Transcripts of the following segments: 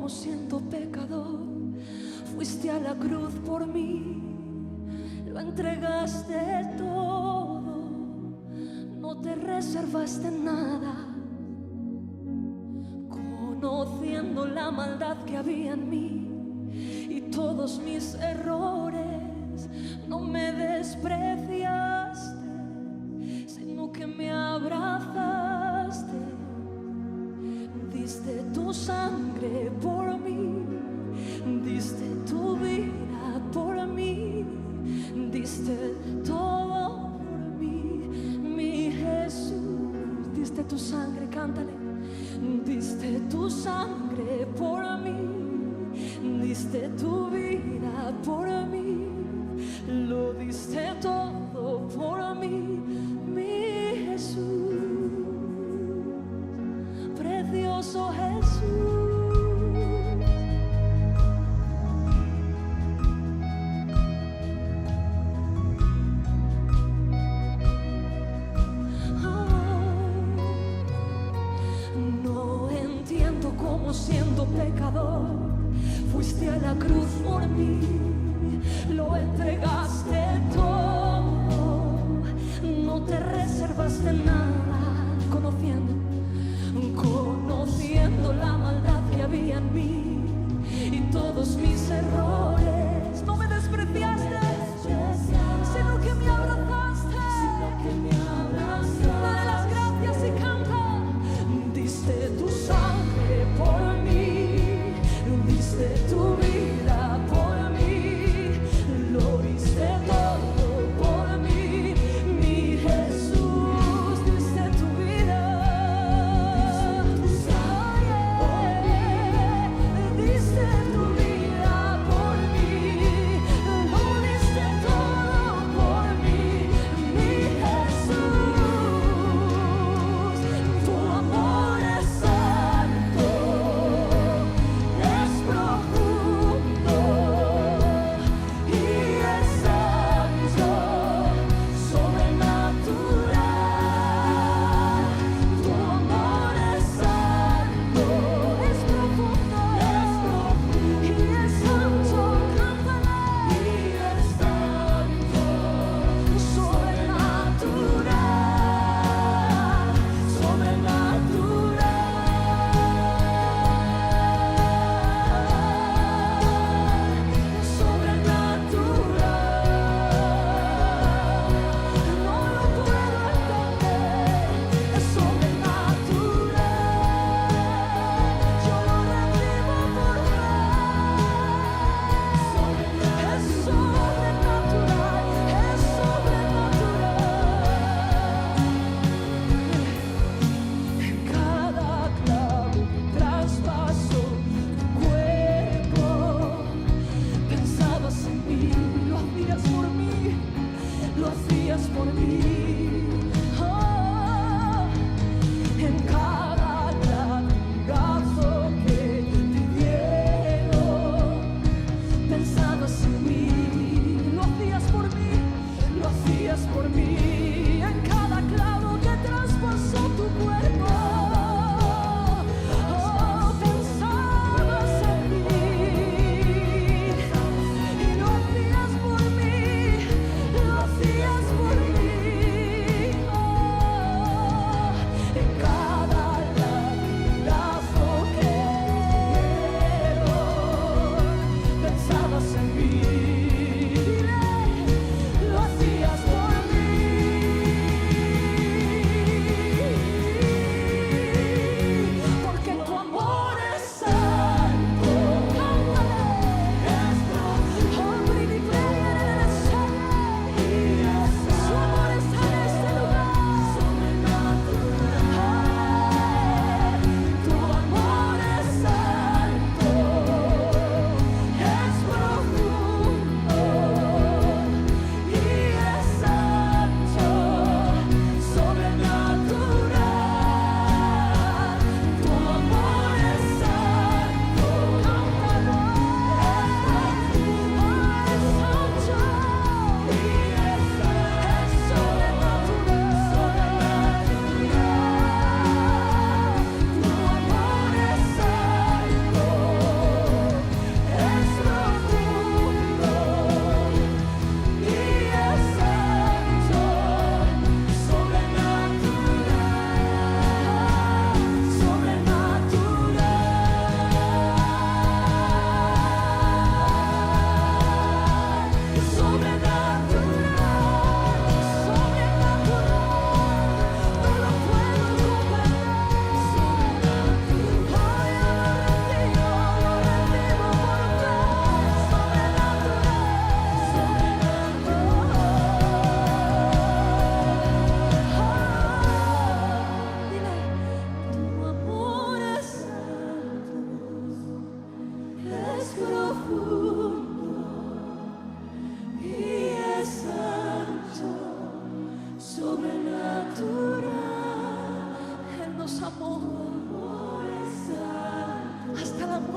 como siendo pecador fuiste a la cruz por mí, lo entregaste todo, no te reservaste nada, conociendo la maldad que había en mí y todos mis errores, no me despreciaste, sino que me abrazaste. Diste tu sangre por mí, diste tu vida por mí, diste todo por mí, mi Jesús. Diste tu sangre, cántale. Diste tu sangre por mí, diste tu vida por mí, lo diste todo por mí, mi Jesús. Precioso Jesús. No entiendo cómo siendo pecador fuiste a la cruz por mí, lo entregaste todo, no te reservaste nada, conociendo la maldad que había en mí y todos mis errores, no me despreciaste, sino que me abrazaste. Dale las gracias y canta. Diste tu sangre por mí, diste tu vida por mí, lo diste todo por mí, mi Jesús. Diste tu vida,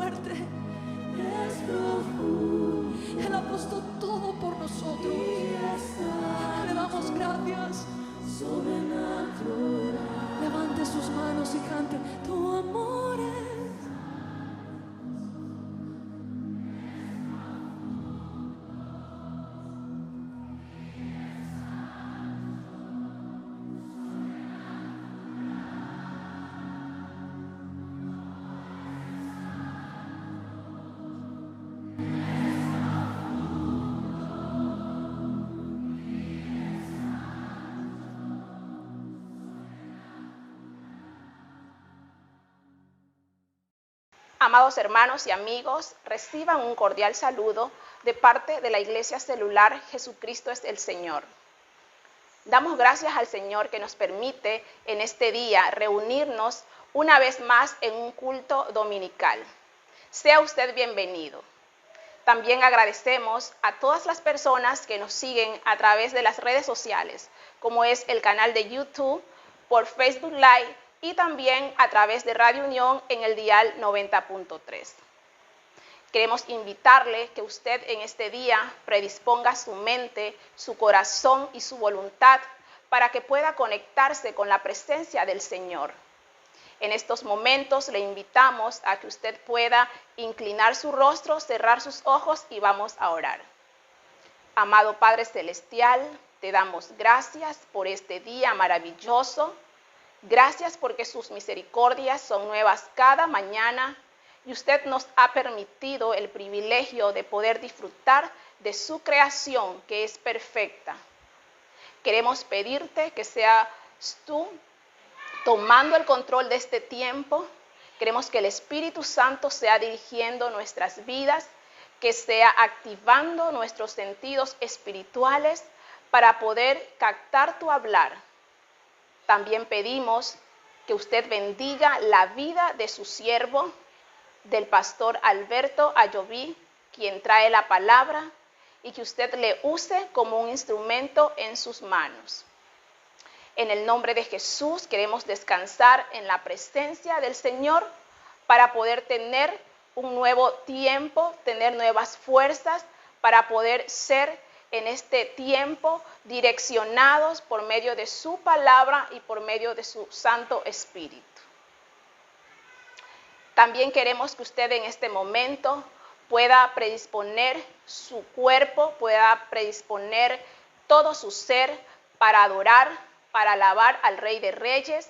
fuerte, es profundo. Él ha puesto todo por nosotros. Le damos gracias. Sobrenatural. Levante sus manos y cante: tu amor es. Amados hermanos y amigos, reciban un cordial saludo de parte de la Iglesia Celular Jesucristo es el Señor. Damos gracias al Señor que nos permite en este día reunirnos una vez más en un culto dominical. Sea usted bienvenido. También agradecemos a todas las personas que nos siguen a través de las redes sociales, como es el canal de YouTube, por Facebook Live, y también a través de Radio Unión en el dial 90.3. Queremos invitarle que usted en este día predisponga su mente, su corazón y su voluntad para que pueda conectarse con la presencia del Señor. En estos momentos le invitamos a que usted pueda inclinar su rostro, cerrar sus ojos y vamos a orar. Amado Padre Celestial, te damos gracias por este día maravilloso. Gracias porque sus misericordias son nuevas cada mañana y usted nos ha permitido el privilegio de poder disfrutar de su creación que es perfecta. Queremos pedirte que seas tú tomando el control de este tiempo. Queremos que el Espíritu Santo sea dirigiendo nuestras vidas, que sea activando nuestros sentidos espirituales para poder captar tu hablar. También pedimos que usted bendiga la vida de su siervo, del pastor Alberto Ayoví, quien trae la palabra, y que usted le use como un instrumento en sus manos. En el nombre de Jesús queremos descansar en la presencia del Señor para poder tener un nuevo tiempo, tener nuevas fuerzas para poder ser en este tiempo direccionados por medio de su palabra y por medio de su Santo Espíritu. También queremos que usted en este momento pueda predisponer su cuerpo, pueda predisponer todo su ser para adorar, para alabar al Rey de Reyes.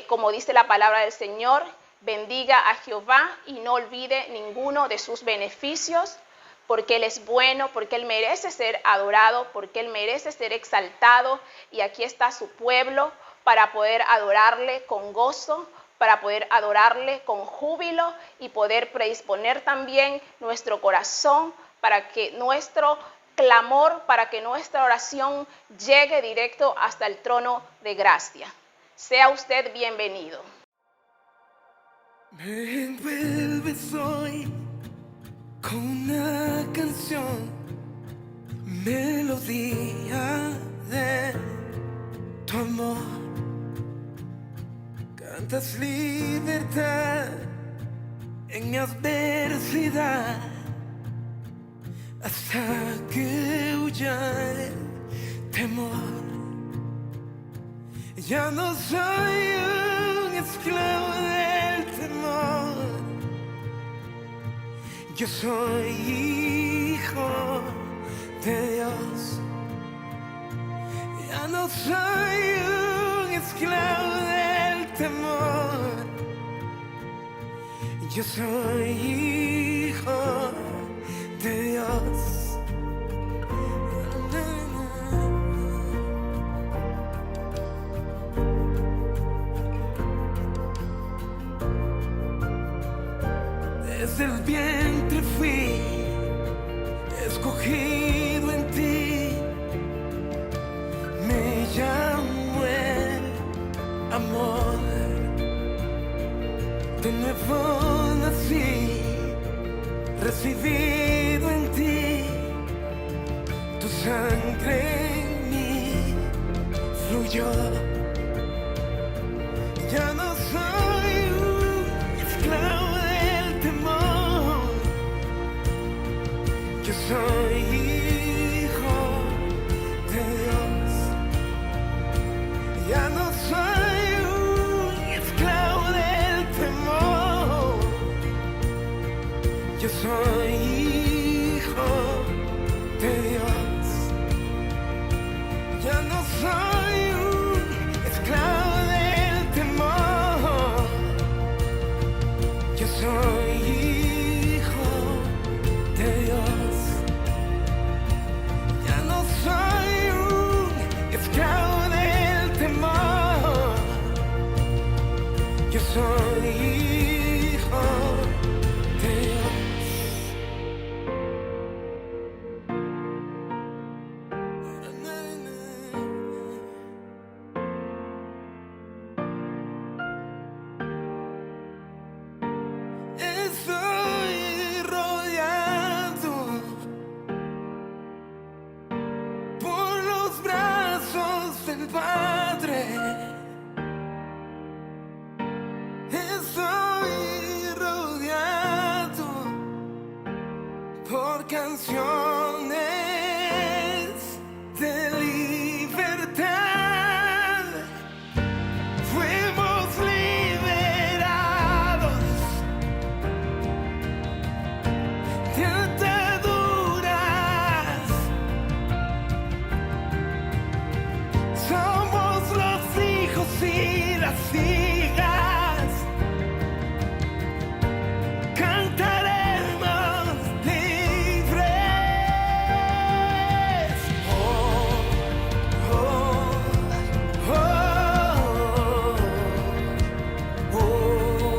Como dice la palabra del Señor, bendiga a Jehová y no olvide ninguno de sus beneficios, porque Él es bueno, porque Él merece ser adorado, porque Él merece ser exaltado. Y aquí está su pueblo para poder adorarle con gozo, para poder adorarle con júbilo y poder predisponer también nuestro corazón para que nuestro clamor, para que nuestra oración llegue directo hasta el trono de gracia. Sea usted bienvenido. Me envuelves hoy con una canción, melodía de tu amor. Cantas libertad en mi adversidad hasta que huya el temor. Ya no soy un esclavo del temor. Yo soy hijo de Dios. Ya no soy un esclavo del temor. Yo soy hijo de Dios. Desde el vientre fui escogido en ti, me llamo el amor. De nuevo nací, recibido en ti, tu sangre en mí fluyó. Ya no soy un esclavo del temor. soy hijo de Dios. Ya no soy un esclavo del temor. Yo soy hijo de Dios. Ya no soy un esclavo del temor. Yo soy hijo de Dios. Estoy rodeado por los brazos del Padre. Estoy rodeado por canciones de libertad. Fuimos liberados de ataduras. Somos los hijos y las hijas. Cantaremos libres. Oh, oh, oh, oh, oh,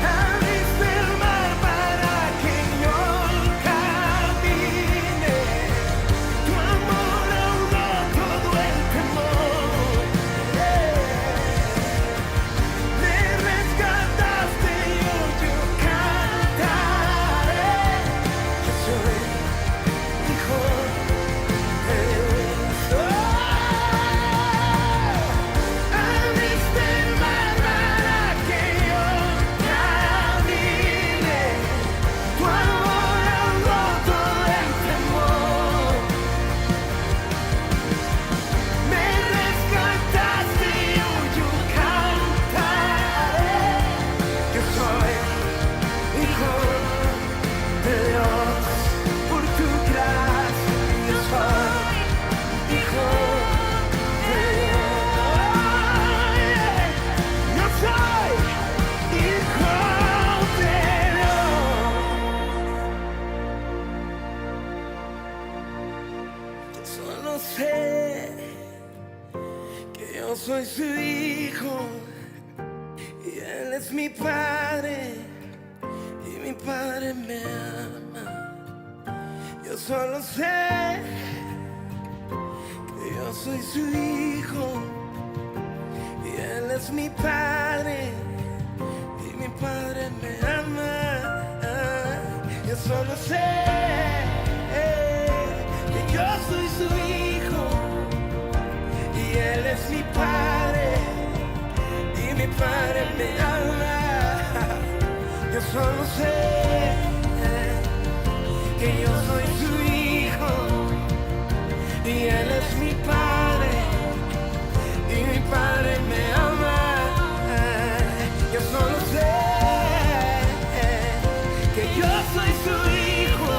abriste el mar para que yo camine. Tu amor ahogó todo el temor. Me rescataste y hoy yo cantaré. Yo soy hijo de Dios. Abriste el mar para que yo camine. Tu amor ahogó todo el temor. Me rescataste y hoy yo cantaré. Yo soy hijo de Dios por tu gracia. Yo soy hijo de Dios. Yo soy hijo de Dios. Yo solo sé que yo soy su hijo y él es mi padre y mi padre me ama. Yo solo sé que yo soy su hijo y él es mi padre y mi padre me ama. Yo solo sé que yo soy su hijo y él es mi padre y mi padre me ama. Yo solo sé que yo soy su hijo y él es mi padre y mi padre me ama. Yo solo sé que yo soy su hijo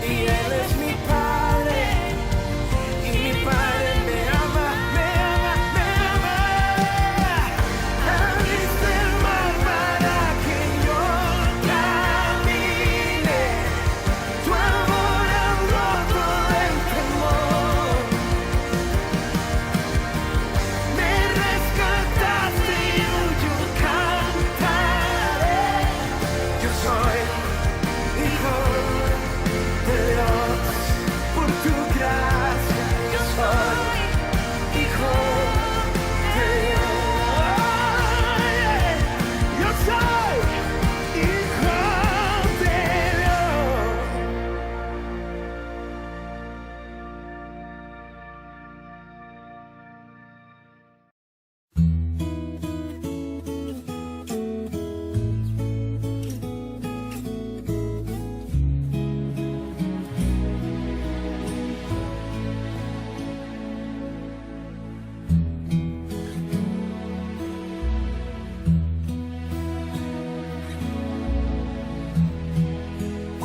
y él es mi padre y mi padre me ama, me ama, me ama. Abriste el mar para que yo camine. Tu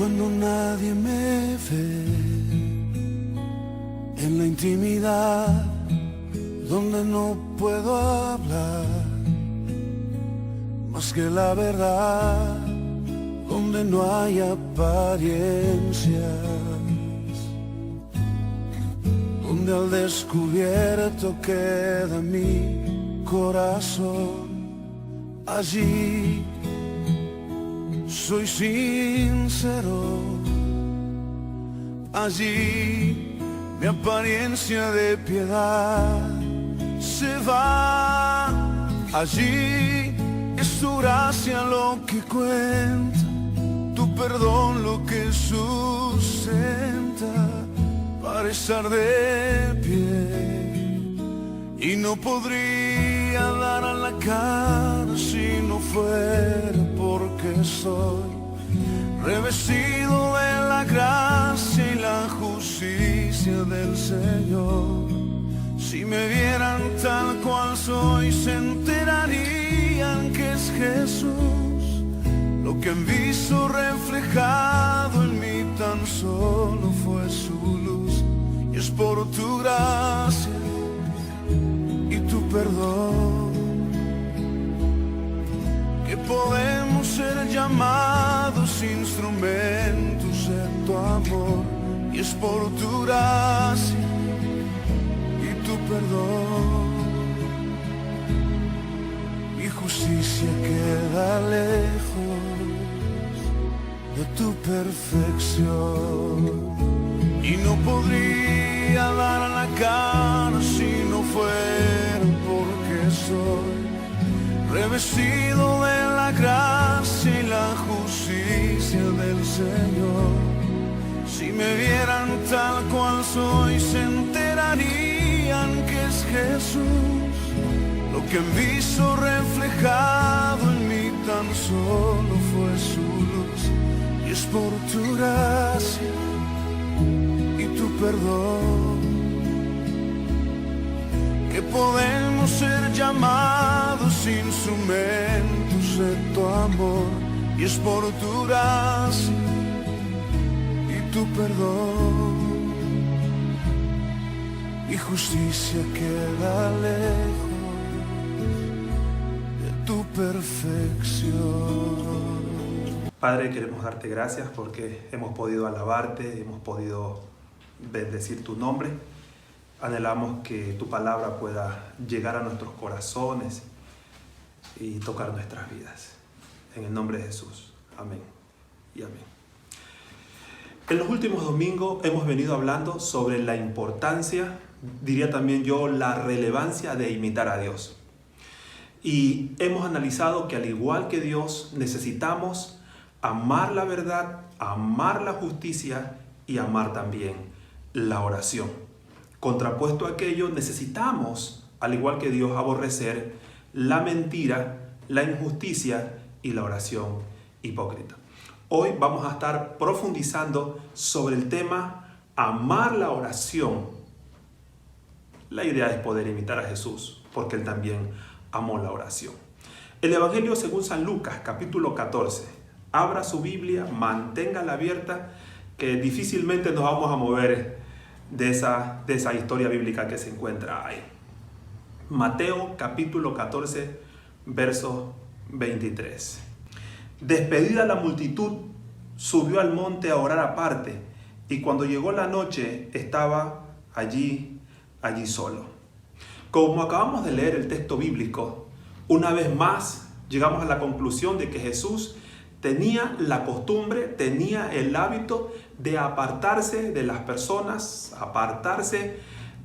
cuando nadie me ve, en la intimidad donde no puedo hablar más que la verdad, donde no hay apariencias, donde al descubierto queda mi corazón. Allí soy sincero, allí mi apariencia de piedad se va, allí es tu gracia lo que cuenta, tu perdón lo que sustenta para estar de pie. Y no podría dar a la cara si no fuera porque soy revestido de la gracia y la justicia del Señor. Si me vieran tal cual soy, se enterarían que es Jesús. Lo que han visto reflejado en mí tan solo fue su luz. Y es por tu gracia y tu perdón que podemos ser llamados instrumentos de tu amor. Y es por tu gracia y tu perdón. Mi justicia queda lejos de tu perfección. Y no podría dar la cara si no fuera porque soy revestido de la gracia y la justicia del Señor. Si me vieran tal cual soy, se enterarían que es Jesús. Lo que han visto reflejado en mí tan solo fue su luz. Y es por tu gracia y tu perdón que podemos ser llamados instrumentos de tu amor. Y es por tu gracia y tu perdón. Mi justicia queda lejos de tu perfección. Padre, queremos darte gracias porque hemos podido alabarte, hemos podido bendecir tu nombre. Anhelamos que tu palabra pueda llegar a nuestros corazones y tocar nuestras vidas. En el nombre de Jesús. Amén y amén. En los últimos domingos hemos venido hablando sobre la importancia, diría también yo, la relevancia de imitar a Dios. Y hemos analizado que al igual que Dios necesitamos amar la verdad, amar la justicia y amar también la oración. Contrapuesto a aquello, necesitamos, al igual que Dios, aborrecer la mentira, la injusticia y la oración hipócrita. Hoy vamos a estar profundizando sobre el tema amar la oración. La idea es poder imitar a Jesús, porque Él también amó la oración. El Evangelio según San Lucas, capítulo 14. Abra su Biblia, manténgala abierta, que difícilmente nos vamos a mover de esa historia bíblica que se encuentra ahí. Mateo capítulo 14, verso 23. Despedida la multitud, subió al monte a orar aparte, y cuando llegó la noche estaba allí solo. Como acabamos de leer el texto bíblico, una vez más llegamos a la conclusión de que Jesús tenía la costumbre, tenía el hábito de apartarse de las personas, apartarse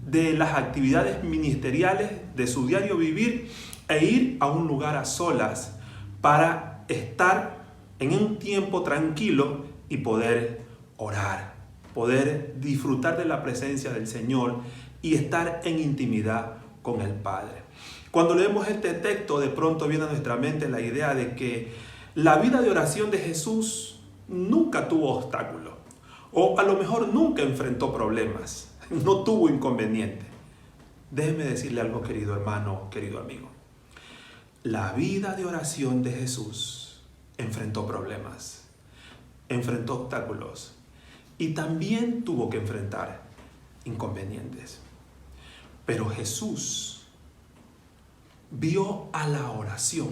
de las actividades ministeriales de su diario vivir e ir a un lugar a solas para estar en un tiempo tranquilo y poder orar, poder disfrutar de la presencia del Señor y estar en intimidad con el Padre. Cuando leemos este texto, de pronto viene a nuestra mente la idea de que la vida de oración de Jesús nunca tuvo obstáculos, o a lo mejor nunca enfrentó problemas, no tuvo inconveniente. Déjeme decirle algo, querido hermano, querido amigo. La vida de oración de Jesús enfrentó problemas, enfrentó obstáculos y también tuvo que enfrentar inconvenientes. Pero Jesús vio a la oración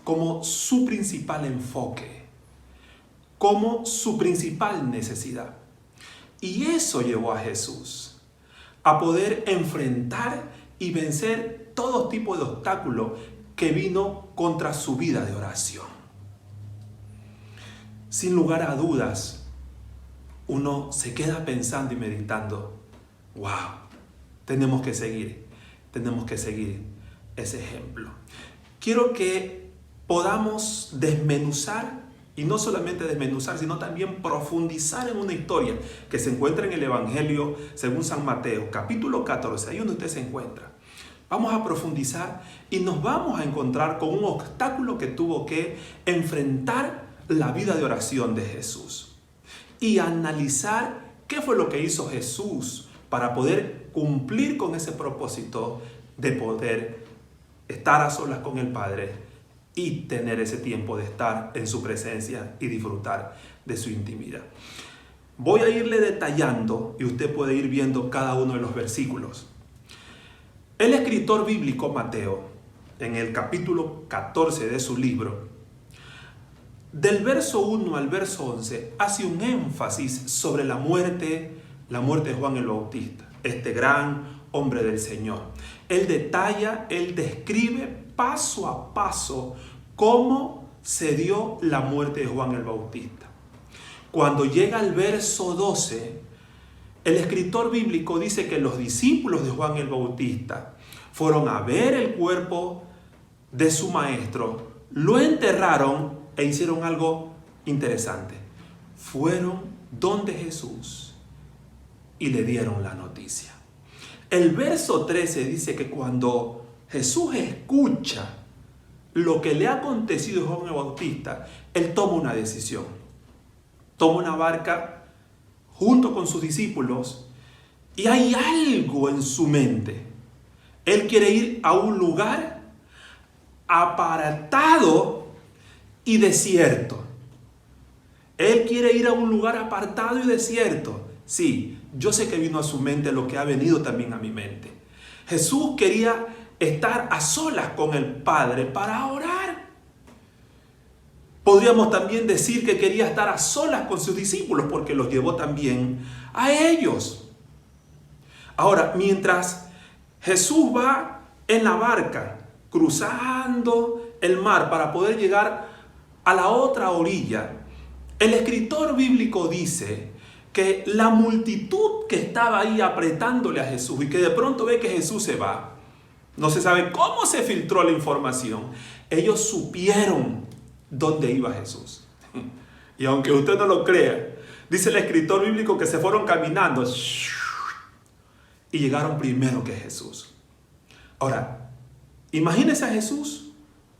como su principal enfoque, como su principal necesidad. Y eso llevó a Jesús a poder enfrentar y vencer todo tipo de obstáculo que vino contra su vida de oración. Sin lugar a dudas, uno se queda pensando y meditando, wow, tenemos que seguir ese ejemplo. Quiero que podamos desmenuzar, y no solamente desmenuzar, sino también profundizar en una historia que se encuentra en el Evangelio según San Mateo, capítulo 14, ahí donde usted se encuentra. Vamos a profundizar y nos vamos a encontrar con un obstáculo que tuvo que enfrentar la vida de oración de Jesús. Y analizar qué fue lo que hizo Jesús para poder cumplir con ese propósito de poder estar a solas con el Padre y tener ese tiempo de estar en su presencia y disfrutar de su intimidad. Voy a irle detallando y usted puede ir viendo cada uno de los versículos. El escritor bíblico Mateo, en el capítulo 14 de su libro, del verso 1 al verso 11, hace un énfasis sobre la muerte de Juan el Bautista, este gran hombre del Señor. Él detalla, él describe paso a paso cómo se dio la muerte de Juan el Bautista. Cuando llega al verso 12, el escritor bíblico dice que los discípulos de Juan el Bautista fueron a ver el cuerpo de su maestro, lo enterraron e hicieron algo interesante. Fueron donde Jesús y le dieron la noticia. El verso 13 dice que cuando Jesús escucha lo que le ha acontecido a Juan el Bautista, él toma una decisión. Toma una barca junto con sus discípulos y hay algo en su mente. Él quiere ir a un lugar apartado y desierto. Él quiere ir a un lugar apartado y desierto. Sí, yo sé que vino a su mente lo que ha venido también a mi mente. Jesús quería estar a solas con el Padre para orar. Podríamos también decir que quería estar a solas con sus discípulos porque los llevó también a ellos. Ahora, mientras Jesús va en la barca cruzando el mar para poder llegar a la otra orilla, el escritor bíblico dice que la multitud que estaba ahí apretándole a Jesús y que de pronto ve que Jesús se va, no se sabe cómo se filtró la información, ellos supieron dónde iba Jesús. Y aunque usted no lo crea, dice el escritor bíblico que se fueron caminando y llegaron primero que Jesús. Ahora, imagínese a Jesús,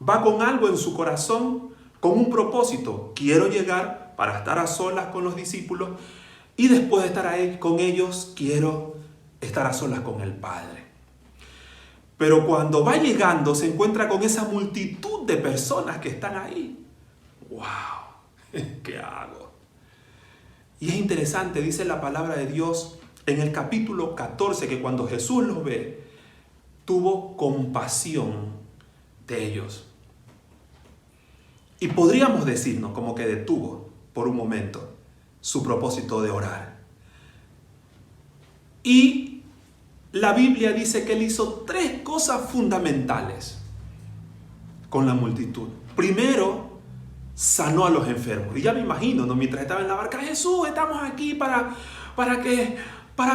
va con algo en su corazón, con un propósito. Quiero llegar para estar a solas con los discípulos y después de estar ahí con ellos, quiero estar a solas con el Padre. Pero cuando va llegando, se encuentra con esa multitud de personas que están ahí. ¡Wow! ¿Qué hago? Y es interesante, dice la palabra de Dios en el capítulo 14, que cuando Jesús los ve, tuvo compasión de ellos. Y podríamos decirnos como que detuvo por un momento su propósito de orar. Y la Biblia dice que él hizo 3 cosas fundamentales con la multitud. Primero, sanó a los enfermos. Y ya me imagino, ¿no? Mientras estaba en la barca, Jesús, estamos aquí para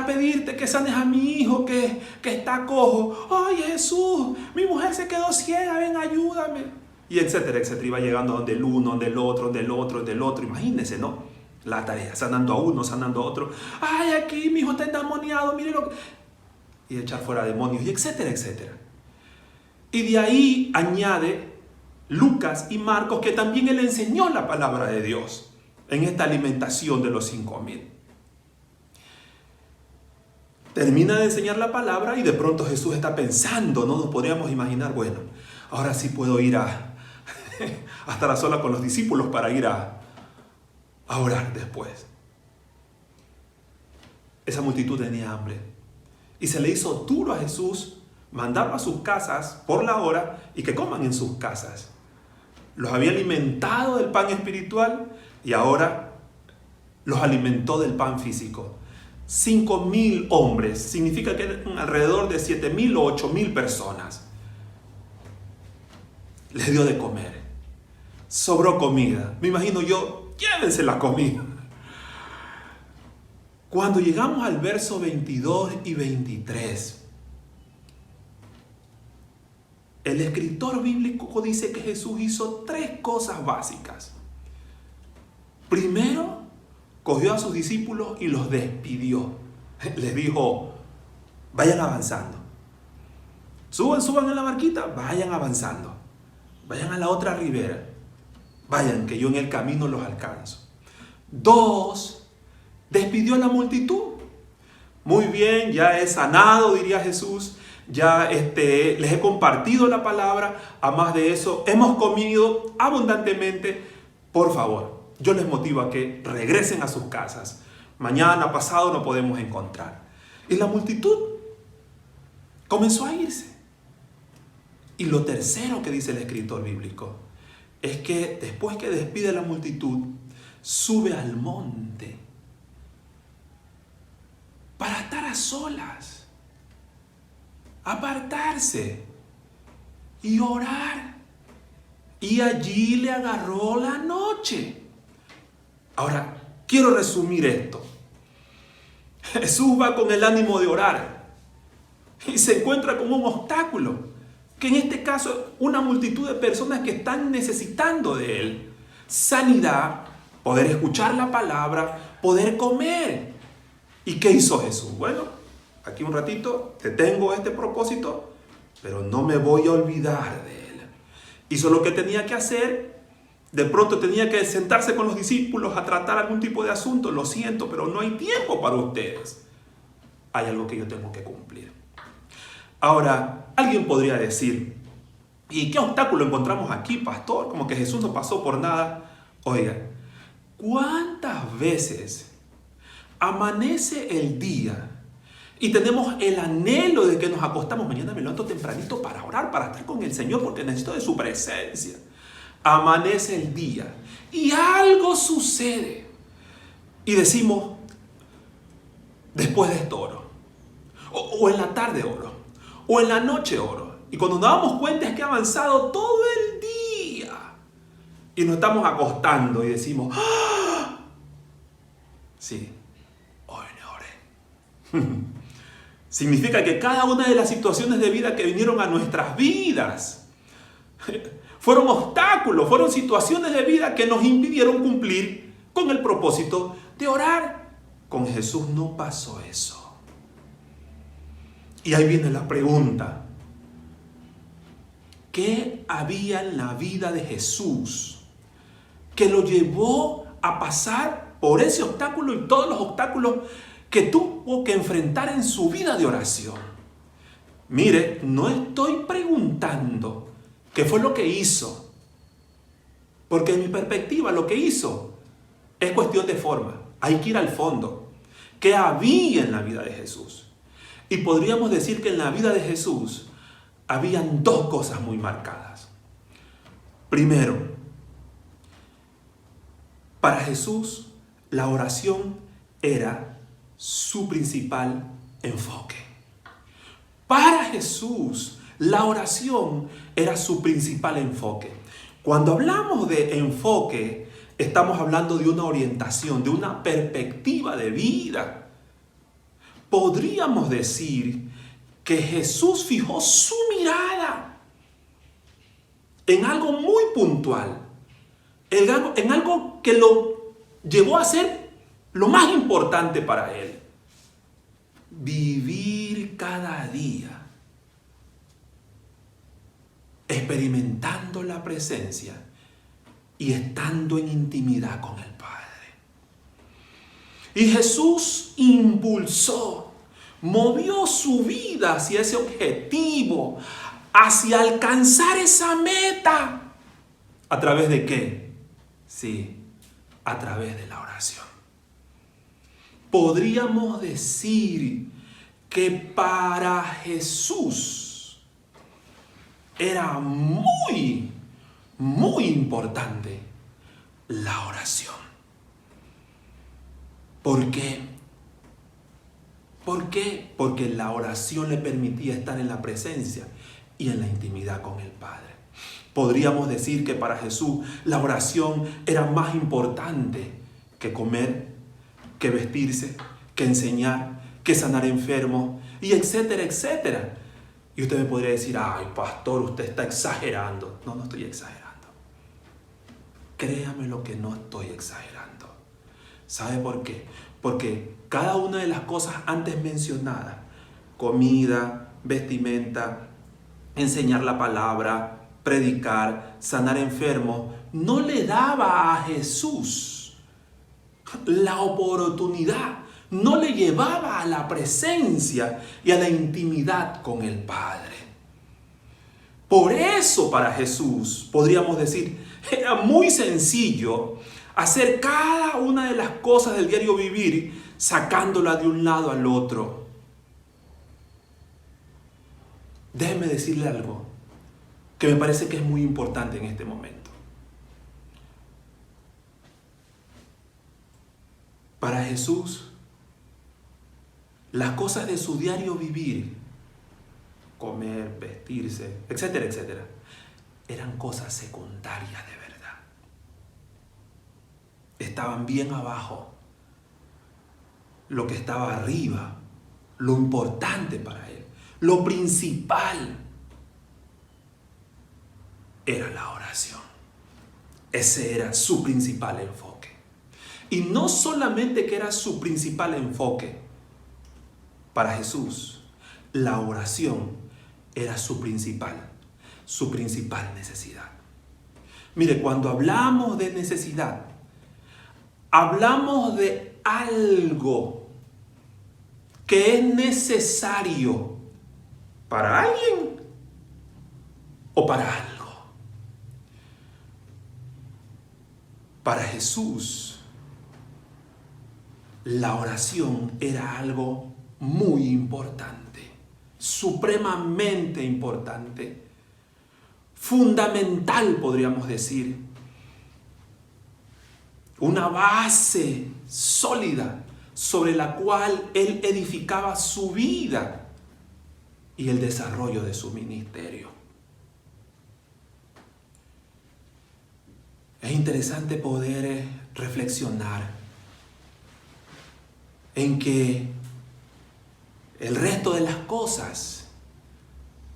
pedirte que sanes a mi hijo que está cojo. Ay, Jesús, mi mujer se quedó ciega, ven, ayúdame. Y etcétera, etcétera. Iba llegando donde el uno, donde el otro, donde el otro, donde el otro. Imagínense, ¿no? La tarea, sanando a uno, sanando a otro. Ay, aquí mi hijo está endemoniado, mire lo que... Y echar fuera demonios, y etcétera, etcétera. Y de ahí añade Lucas y Marcos que también él enseñó la palabra de Dios en esta alimentación de los 5,000. Termina de enseñar la palabra y de pronto Jesús está pensando, ¿no? Nos podríamos imaginar, bueno, ahora sí puedo ir a estar a solas con los discípulos para ir a a orar después. Esa multitud tenía hambre y se le hizo duro a Jesús mandarlo a sus casas por la hora y que coman en sus casas. Los había alimentado del pan espiritual y ahora los alimentó del pan físico. 5,000 hombres, significa que eran alrededor de 7,000 o 8,000 personas. Les dio de comer. Sobró comida. Me imagino yo, llévense la comida. Cuando llegamos al verso 22 y 23, el escritor bíblico dice que Jesús hizo 3 cosas básicas. Primero, cogió a sus discípulos y los despidió. Les dijo, vayan avanzando. Suban en la barquita, vayan avanzando. Vayan a la otra ribera. Vayan, que yo en el camino los alcanzo. 2, despidió a la multitud. Muy bien, ya he sanado, diría Jesús. Ya les he compartido la palabra. A más de eso, hemos comido abundantemente. Por favor, yo les motivo a que regresen a sus casas. Mañana, pasado, no podemos encontrar. Y la multitud comenzó a irse. Y lo tercero que dice el escritor bíblico es que después que despide a la multitud, sube al monte para estar a solas, apartarse y orar. Y allí le agarró la noche. Ahora, quiero resumir esto. Jesús va con el ánimo de orar y se encuentra con un obstáculo, que en este caso una multitud de personas que están necesitando de Él. Sanidad, poder escuchar la palabra, poder comer. ¿Y qué hizo Jesús? Bueno, aquí un ratito te tengo este propósito, pero no me voy a olvidar de Él. Hizo lo que tenía que hacer. De pronto tenía que sentarse con los discípulos a tratar algún tipo de asunto. Lo siento, pero no hay tiempo para ustedes. Hay algo que yo tengo que cumplir. Ahora, alguien podría decir, ¿y qué obstáculo encontramos aquí, pastor? Como que Jesús no pasó por nada. Oiga, ¿cuántas veces amanece el día y tenemos el anhelo de que nos acostamos? Mañana me levanto tempranito para orar, para estar con el Señor, porque necesito de su presencia. Amanece el día y algo sucede y decimos, después de esto oro, o en la tarde oro, o en la noche oro. Y cuando nos damos cuenta es que ha avanzado todo el día y nos estamos acostando y decimos, ¡ah! Sí, hoy no oré. Significa que cada una de las situaciones de vida que vinieron a nuestras vidas fueron obstáculos, fueron situaciones de vida que nos impidieron cumplir con el propósito de orar. Con Jesús no pasó eso. Y ahí viene la pregunta. ¿Qué había en la vida de Jesús que lo llevó a pasar por ese obstáculo y todos los obstáculos que tuvo que enfrentar en su vida de oración? Mire, no estoy preguntando qué fue lo que hizo, porque en mi perspectiva lo que hizo es cuestión de forma. Hay que ir al fondo. ¿Qué había en la vida de Jesús? Y podríamos decir que en la vida de Jesús habían 2 cosas muy marcadas. Primero, para Jesús la oración era su principal enfoque. Para Jesús la oración era su principal enfoque. Cuando hablamos de enfoque, estamos hablando de una orientación, de una perspectiva de vida. Podríamos decir que Jesús fijó su mirada en algo muy puntual, en algo que lo llevó a ser lo más importante para él. Vivir cada día experimentando la presencia y estando en intimidad con el Padre. Y Jesús impulsó, movió su vida hacia ese objetivo, hacia alcanzar esa meta. ¿A través de qué? Sí, a través de la oración. Podríamos decir que para Jesús era muy importante la oración. ¿Por qué? ¿Por qué? Porque la oración le permitía estar en la presencia y en la intimidad con el Padre. Podríamos decir que para Jesús la oración era más importante que comer, que vestirse, que enseñar, que sanar enfermos, y etcétera, etcétera. Y usted me podría decir, ay, pastor, usted está exagerando. No, no estoy exagerando. Créame lo que no estoy exagerando. ¿Sabe por qué? Porque cada una de las cosas antes mencionadas, comida, vestimenta, enseñar la palabra, predicar, sanar enfermos, no le daba a Jesús la oportunidad, no le llevaba a la presencia y a la intimidad con el Padre. Por eso para Jesús, podríamos decir, era muy sencillo hacer cada una de las cosas del diario vivir, sacándola de un lado al otro. Déjeme decirle algo que me parece que es muy importante en este momento. Para Jesús, las cosas de su diario vivir, comer, vestirse, etcétera, etcétera, eran cosas secundarias de verdad. Estaban bien abajo. Lo que estaba arriba, lo importante para él, lo principal, era la oración. Ese era su principal enfoque. Y no solamente que era su principal enfoque, para Jesús, la oración era su principal necesidad. Mire, cuando hablamos de necesidad, hablamos de algo que es necesario para alguien o para algo. Para Jesús, la oración era algo muy importante, supremamente importante, fundamental, podríamos decir. Una base sólida sobre la cual él edificaba su vida y el desarrollo de su ministerio. Es interesante poder reflexionar en que el resto de las cosas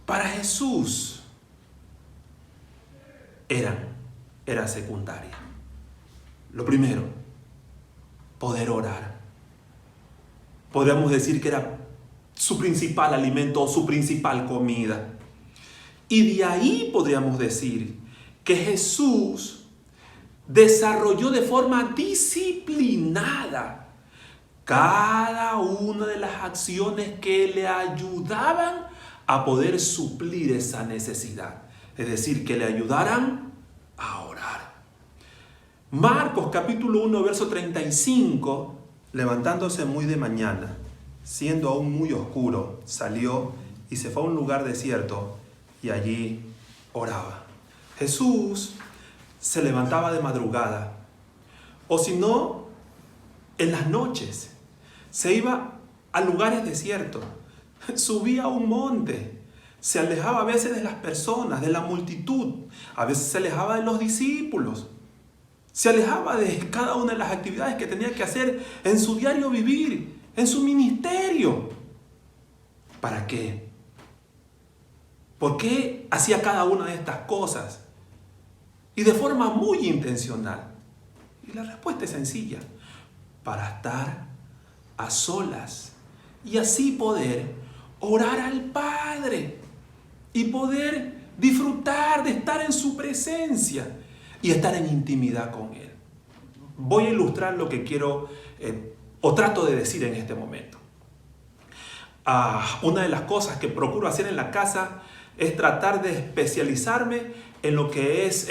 para Jesús era secundaria. Lo primero, poder orar. Podríamos decir que era su principal alimento o su principal comida. Y de ahí podríamos decir que Jesús desarrolló de forma disciplinada cada una de las acciones que le ayudaban a poder suplir esa necesidad. Es decir, que le ayudaran a orar. Marcos capítulo 1, verso 35, levantándose muy de mañana, siendo aún muy oscuro, salió y se fue a un lugar desierto y allí oraba. Jesús se levantaba de madrugada, o si no, en las noches, se iba a lugares desiertos, subía a un monte, se alejaba a veces de las personas, de la multitud, a veces se alejaba de los discípulos, se alejaba de cada una de las actividades que tenía que hacer en su diario vivir, en su ministerio. ¿Para qué? ¿Por qué hacía cada una de estas cosas? Y de forma muy intencional. Y la respuesta es sencilla. Para estar a solas y así poder orar al Padre y poder disfrutar de estar en su presencia y estar en intimidad con Él. Voy a ilustrar lo que quiero o trato de decir en este momento. Una de las cosas que procuro hacer en la casa es tratar de especializarme en lo que es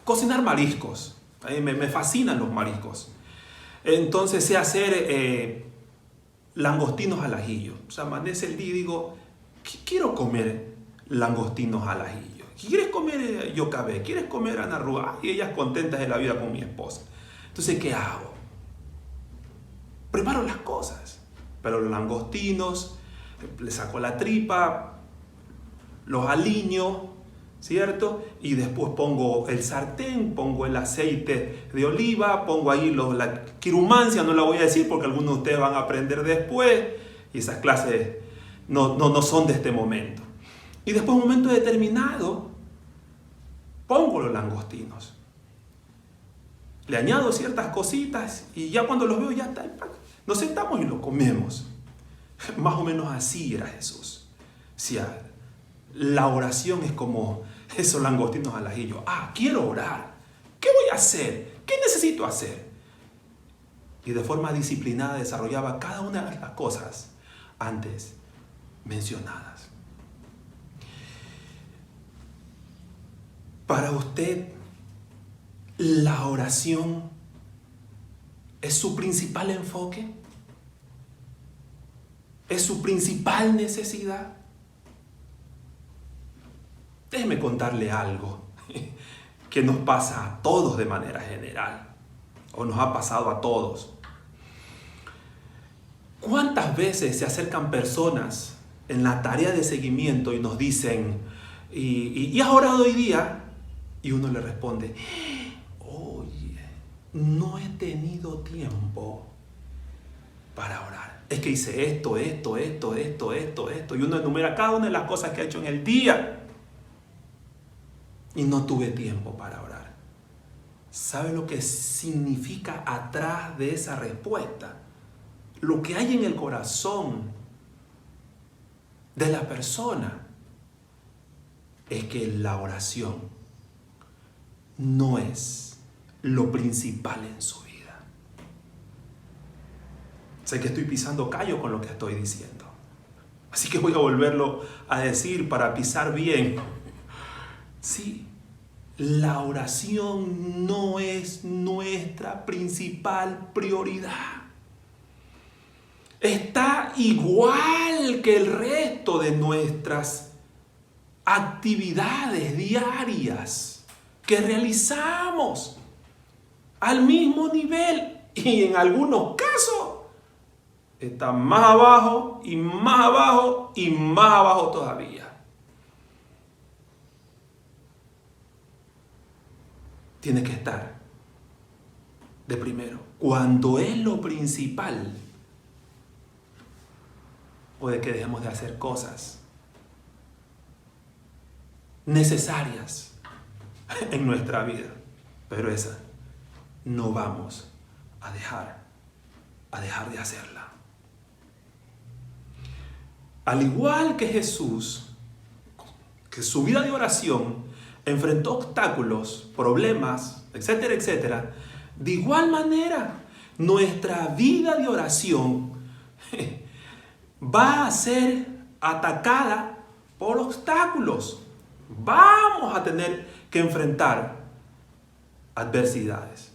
cocinar mariscos. Me fascinan los mariscos. Entonces sé hacer langostinos al ajillo. O sea, amanece el día y digo, quiero comer langostinos al ajillo. ¿Quieres comer yocabé? ¿Quieres comer anarrúa? Y ellas contentas de la vida con mi esposa. Entonces, ¿qué hago? Preparo las cosas. Pero los langostinos, le saco la tripa, los aliño, ¿cierto? Y después pongo el sartén, pongo el aceite de oliva, pongo ahí la quirumancia, no la voy a decir porque algunos de ustedes van a aprender después. Y esas clases no son de este momento. Y después, en un momento determinado, pongo los langostinos. Le añado ciertas cositas y ya cuando los veo ya está el pan. Nos sentamos y lo comemos. Más o menos así era Jesús. O sea, la oración es como esos langostinos al ajillo. Quiero orar. ¿Qué voy a hacer? ¿Qué necesito hacer? Y de forma disciplinada desarrollaba cada una de las cosas antes mencionadas. Para usted, ¿la oración es su principal enfoque? ¿Es su principal necesidad? Déjeme contarle algo que nos pasa a todos de manera general, o nos ha pasado a todos. ¿Cuántas veces se acercan personas en la tarea de seguimiento y nos dicen, ¿y has orado hoy día? Y uno le responde, oye, no he tenido tiempo para orar. Es que hice esto. Y uno enumera cada una de las cosas que ha hecho en el día. Y no tuve tiempo para orar. ¿Sabe lo que significa atrás de esa respuesta? Lo que hay en el corazón de la persona es que la oración no es lo principal en su vida. Sé que estoy pisando callo con lo que estoy diciendo. Así que voy a volverlo a decir para pisar bien. Sí, la oración no es nuestra principal prioridad. Está igual que el resto de nuestras actividades diarias que realizamos al mismo nivel y en algunos casos está más abajo y más abajo y más abajo todavía. Tiene que estar de primero. Cuando es lo principal, puede que dejemos de hacer cosas necesarias en nuestra vida, pero esa no vamos a dejar de hacerla. Al igual que Jesús, que su vida de oración enfrentó obstáculos, problemas, etcétera, etcétera, de igual manera nuestra vida de oración va a ser atacada por obstáculos. Vamos a tener que enfrentar adversidades.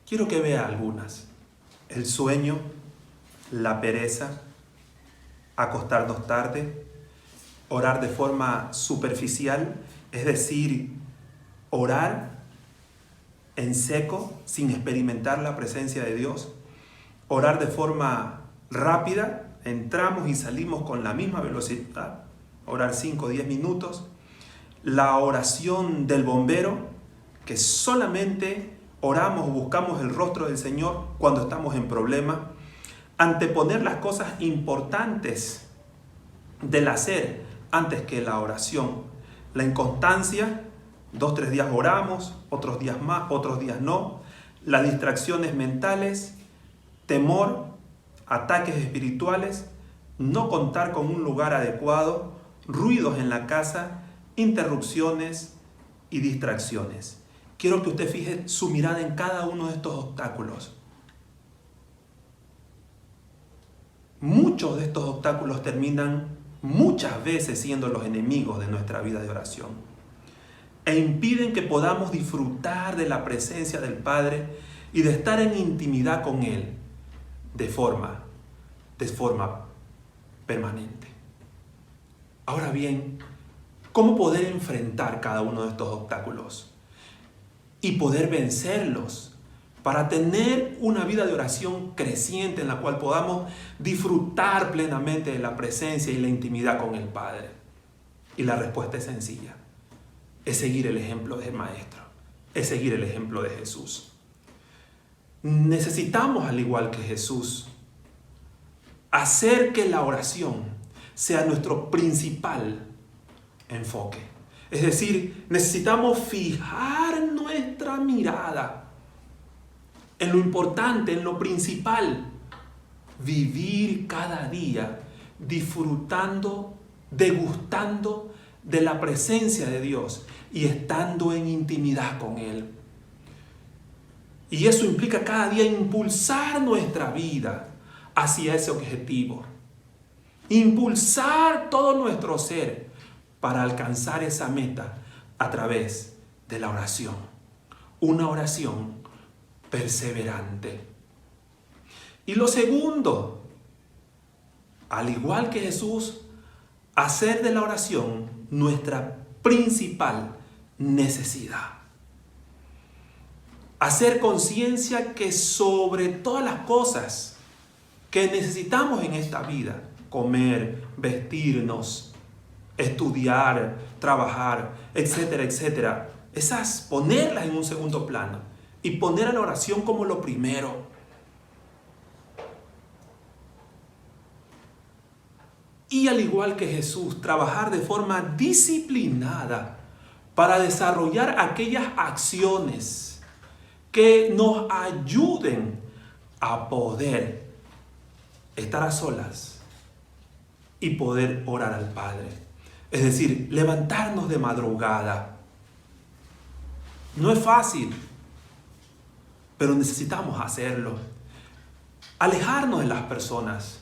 Quiero que vea algunas. El sueño, la pereza, acostarnos tarde, orar de forma superficial, es decir, orar en seco sin experimentar la presencia de Dios, orar de forma rápida, entramos y salimos con la misma velocidad, orar 5 o 10 minutos, la oración del bombero, que solamente oramos o buscamos el rostro del Señor cuando estamos en problemas, anteponer las cosas importantes del hacer antes que la oración, la inconstancia, 2 o 3 días oramos, otros días más, otros días no, las distracciones mentales, temor, ataques espirituales, no contar con un lugar adecuado, ruidos en la casa, interrupciones y distracciones. Quiero que usted fije su mirada en cada uno de estos obstáculos. Muchos de estos obstáculos terminan muchas veces siendo los enemigos de nuestra vida de oración. e impiden que podamos disfrutar de la presencia del Padre y de estar en intimidad con Él de forma permanente. Ahora bien, ¿cómo poder enfrentar cada uno de estos obstáculos y poder vencerlos para tener una vida de oración creciente en la cual podamos disfrutar plenamente de la presencia y la intimidad con el Padre? Y la respuesta es sencilla. Es seguir el ejemplo del Maestro. Es seguir el ejemplo de Jesús. Necesitamos, al igual que Jesús, hacer que la oración sea nuestro principal enfoque. Es decir, necesitamos fijar nuestra mirada en lo importante, en lo principal. Vivir cada día disfrutando, degustando de la presencia de Dios y estando en intimidad con Él. Y eso implica cada día impulsar nuestra vida hacia ese objetivo. Impulsar todo nuestro ser para alcanzar esa meta a través de la oración. Una oración perseverante. Y lo segundo, al igual que Jesús, hacer de la oración nuestra principal necesidad. Hacer conciencia que sobre todas las cosas que necesitamos en esta vida, comer, vestirnos, estudiar, trabajar, etcétera, etcétera, esas ponerlas en un segundo plano y poner a la oración como lo primero. Y al igual que Jesús, trabajar de forma disciplinada para desarrollar aquellas acciones que nos ayuden a poder estar a solas y poder orar al Padre. Es decir, levantarnos de madrugada. No es fácil, pero necesitamos hacerlo. Alejarnos de las personas.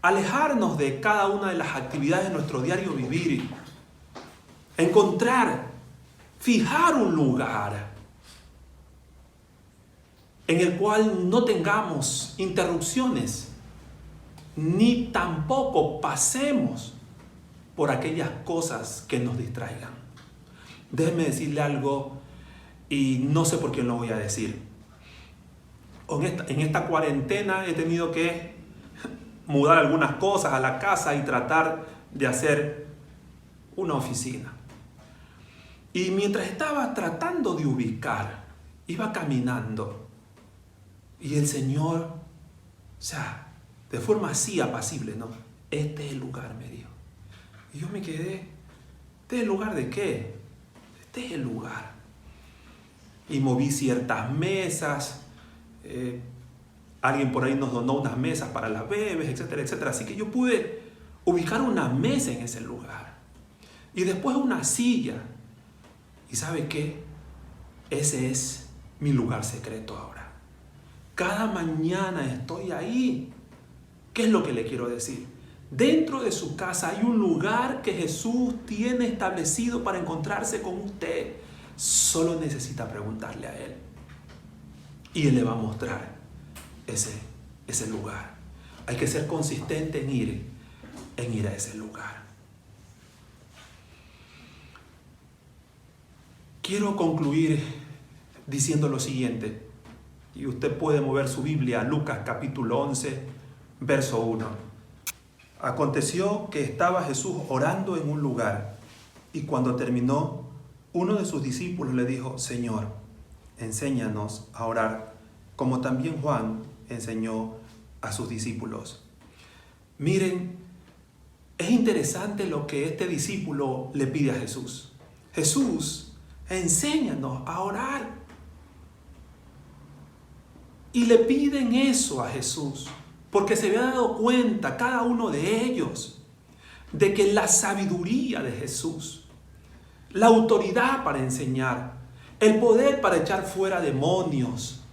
Alejarnos de cada una de las actividades de nuestro diario vivir. Encontrar, fijar un lugar en el cual no tengamos interrupciones, ni tampoco pasemos por aquellas cosas que nos distraigan. Déjenme decirle algo, y no sé por quién lo voy a decir. En esta cuarentena he tenido que mudar algunas cosas a la casa y tratar de hacer una oficina. Y mientras estaba tratando de ubicar, iba caminando y el Señor, de forma así apacible, ¿no? Este es el lugar, me dijo. Y yo me quedé, ¿este es el lugar de qué? Este es el lugar. Y moví ciertas mesas, alguien por ahí nos donó unas mesas para las bebés, etcétera, etcétera. Así que yo pude ubicar una mesa en ese lugar. Y después una silla. ¿Y sabe qué? Ese es mi lugar secreto ahora. Cada mañana estoy ahí. ¿Qué es lo que le quiero decir? Dentro de su casa hay un lugar que Jesús tiene establecido para encontrarse con usted. Solo necesita preguntarle a Él. Y Él le va a mostrar ese lugar. Hay que ser consistente en ir a ese lugar. Quiero concluir diciendo lo siguiente, y usted puede mover su Biblia a Lucas capítulo 11, verso 1. Aconteció que estaba Jesús orando en un lugar, y cuando terminó, uno de sus discípulos le dijo: Señor, enséñanos a orar, como también Juan enseñó a sus discípulos. Miren, es interesante lo que este discípulo le pide a Jesús. Jesús, enséñanos a orar. Y le piden eso a Jesús, porque se había dado cuenta cada uno de ellos de que la sabiduría de Jesús, la autoridad para enseñar, el poder para echar fuera demonios,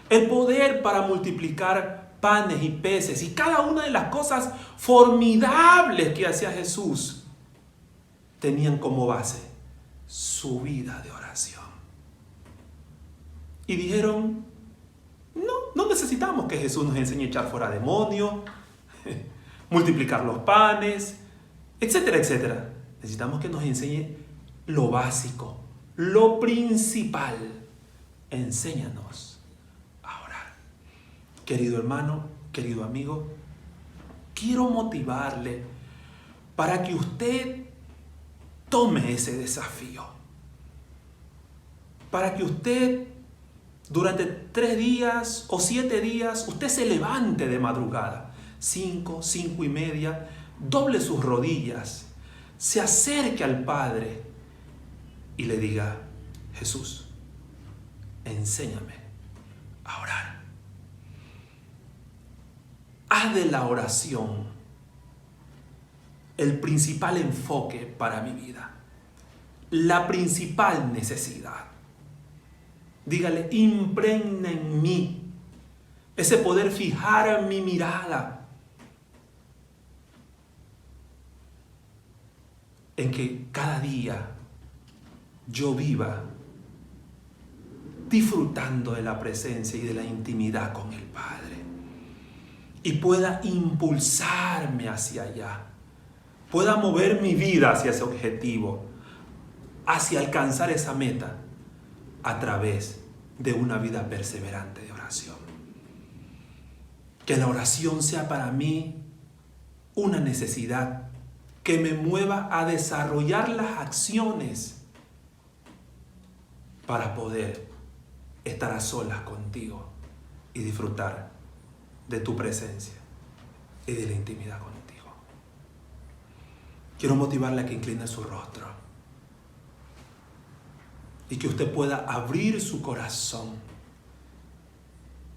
el poder para multiplicar panes y peces y cada una de las cosas formidables que hacía Jesús tenían como base su vida de oración. Y dijeron, no necesitamos que Jesús nos enseñe a echar fuera demonios, multiplicar los panes, etcétera, etcétera. Necesitamos que nos enseñe lo básico, lo principal. Enséñanos a orar. Querido hermano, querido amigo, quiero motivarle para que usted tome ese desafío. Para que usted durante 3 días o 7 días, usted se levante de madrugada, 5, 5 y media, doble sus rodillas, se acerque al Padre y le diga, Jesús, enséñame a orar. Haz de la oración el principal enfoque para mi vida, la principal necesidad. Dígale, impregna en mí ese poder fijar mi mirada en que cada día yo viva disfrutando de la presencia y de la intimidad con el Padre y pueda impulsarme hacia allá, pueda mover mi vida hacia ese objetivo, hacia alcanzar esa meta a través de una vida perseverante de oración. Que la oración sea para mí una necesidad que me mueva a desarrollar las acciones para poder estar a solas contigo y disfrutar de tu presencia y de la intimidad contigo. Quiero motivarle a que incline su rostro y que usted pueda abrir su corazón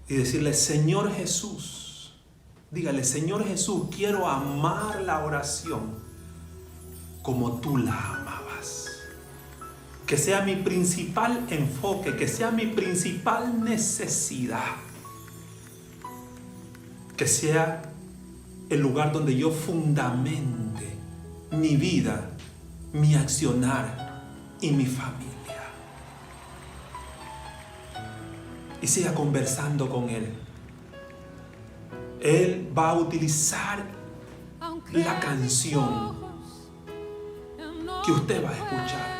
y decirle, Señor Jesús, dígale, Señor Jesús, quiero amar la oración como tú la amabas. Que sea mi principal enfoque, que sea mi principal necesidad. Que sea el lugar donde yo fundamente mi vida, mi accionar y mi familia. Y siga conversando con Él. Él va a utilizar la canción que usted va a escuchar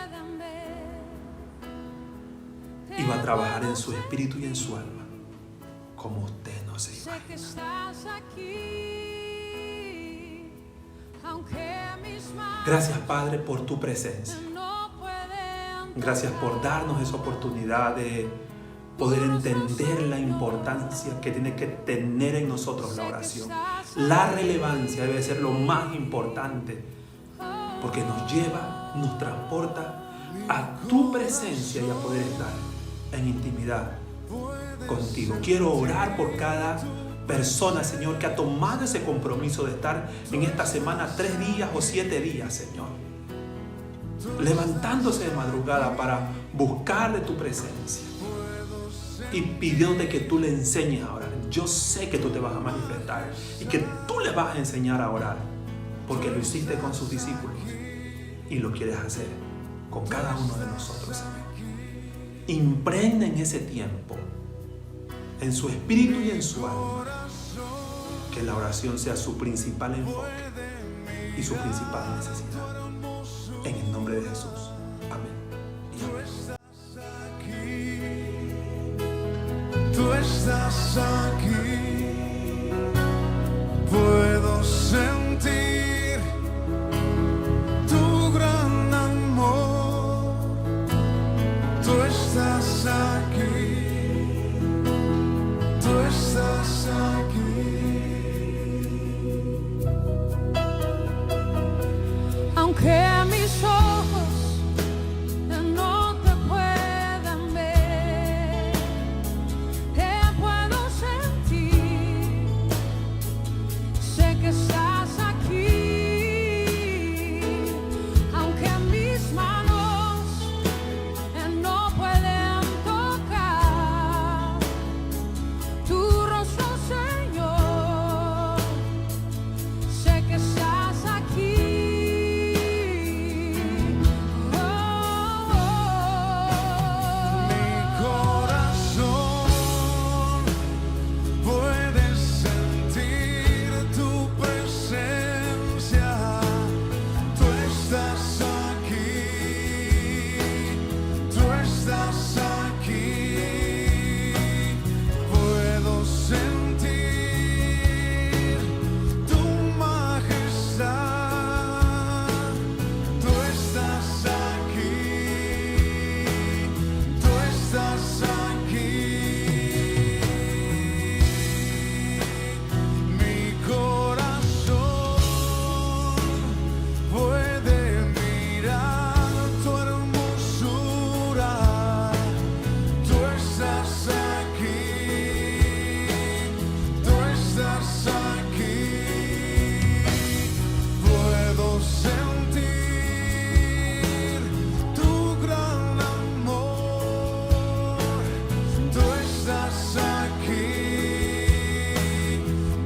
y va a trabajar en su espíritu y en su alma como usted no se imagina. Gracias, Padre, por tu presencia. Gracias por darnos esa oportunidad de poder entender la importancia que tiene que tener en nosotros la oración. La relevancia debe ser lo más importante porque nos lleva, nos transporta a tu presencia y a poder estar en intimidad contigo. Quiero orar por cada persona, Señor, que ha tomado ese compromiso de estar en esta semana 3 días o 7 días, Señor, levantándose de madrugada para buscar de tu presencia y pidiéndote que tú le enseñes a orar. Yo sé que tú te vas a manifestar y que tú le vas a enseñar a orar porque lo hiciste con sus discípulos y lo quieres hacer con cada uno de nosotros, Señor. Impregna en ese tiempo, en su espíritu y en su alma, que la oración sea su principal enfoque y su principal necesidad. En el nombre de Jesús. Amén y amén. Tú estás aquí, puedo sentir tu gran amor. Tú estás aquí, tú estás aquí. Aunque mis ojos no te puedan ver, te puedo sentir, sé que estás aquí. estás aquí, puedo sentir tu majestad. Tú estás aquí, tú estás aquí. Mi corazón puede mirar tu hermosura. Tú estás aquí, tú estás aquí. Puedo sentir tu gran amor. Tú estás aquí,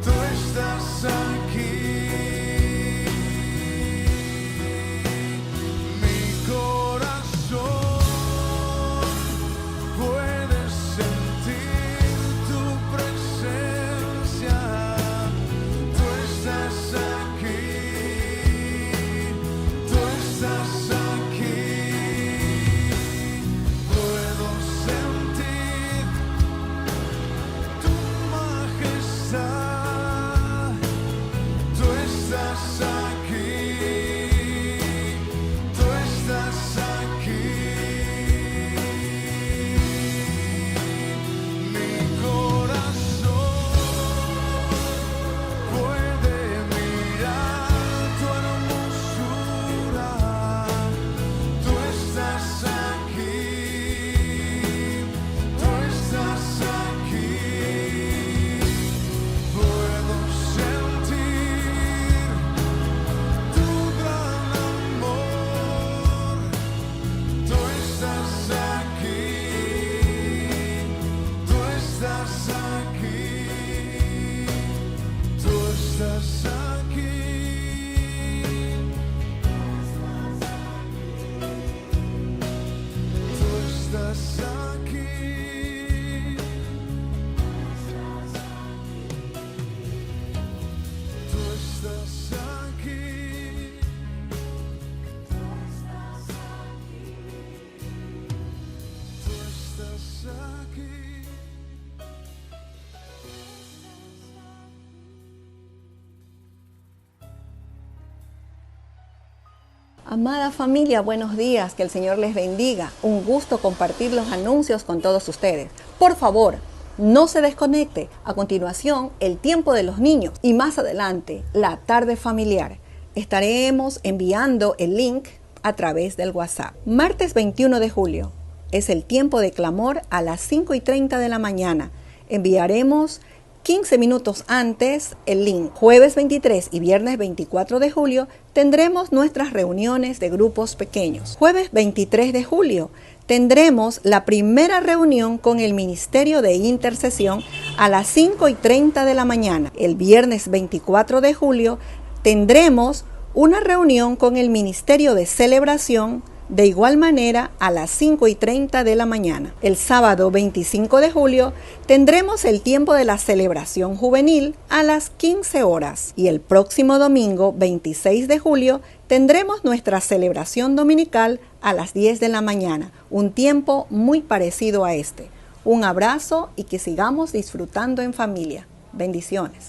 tú estás aquí. Mi corazón puede sentir tu presencia. Tú estás aquí, tú estás aquí. Puedo sentir tu majestad. Tú estás aquí, tú estás aquí. Mi corazón puede mirar tu hermosura. Tú estás aquí, tú estás aquí. Puedo sentir tu gran amor. Tú estás aquí, tú estás aquí, tú estás aquí. Tú estás aquí. Tú estás aquí. Tú estás aquí. Amada familia, buenos días, que el Señor les bendiga. Un gusto compartir los anuncios con todos ustedes. Por favor, no se desconecte. A continuación, el tiempo de los niños y más adelante, la tarde familiar. Estaremos enviando el link a través del WhatsApp. Martes 21 de julio es el tiempo de clamor a las 5:30 de la mañana. Enviaremos 15 minutos antes el link. Jueves 23 y viernes 24 de julio tendremos nuestras reuniones de grupos pequeños. Jueves 23 de julio tendremos la primera reunión con el Ministerio de Intercesión a las 5:30 de la mañana. El viernes 24 de julio tendremos una reunión con el Ministerio de Celebración de igual manera a las 5:30 de la mañana. El sábado 25 de julio tendremos el tiempo de la celebración juvenil a las 15 horas. Y el próximo domingo 26 de julio tendremos nuestra celebración dominical a las 10 de la mañana. Un tiempo muy parecido a este. Un abrazo y que sigamos disfrutando en familia. Bendiciones.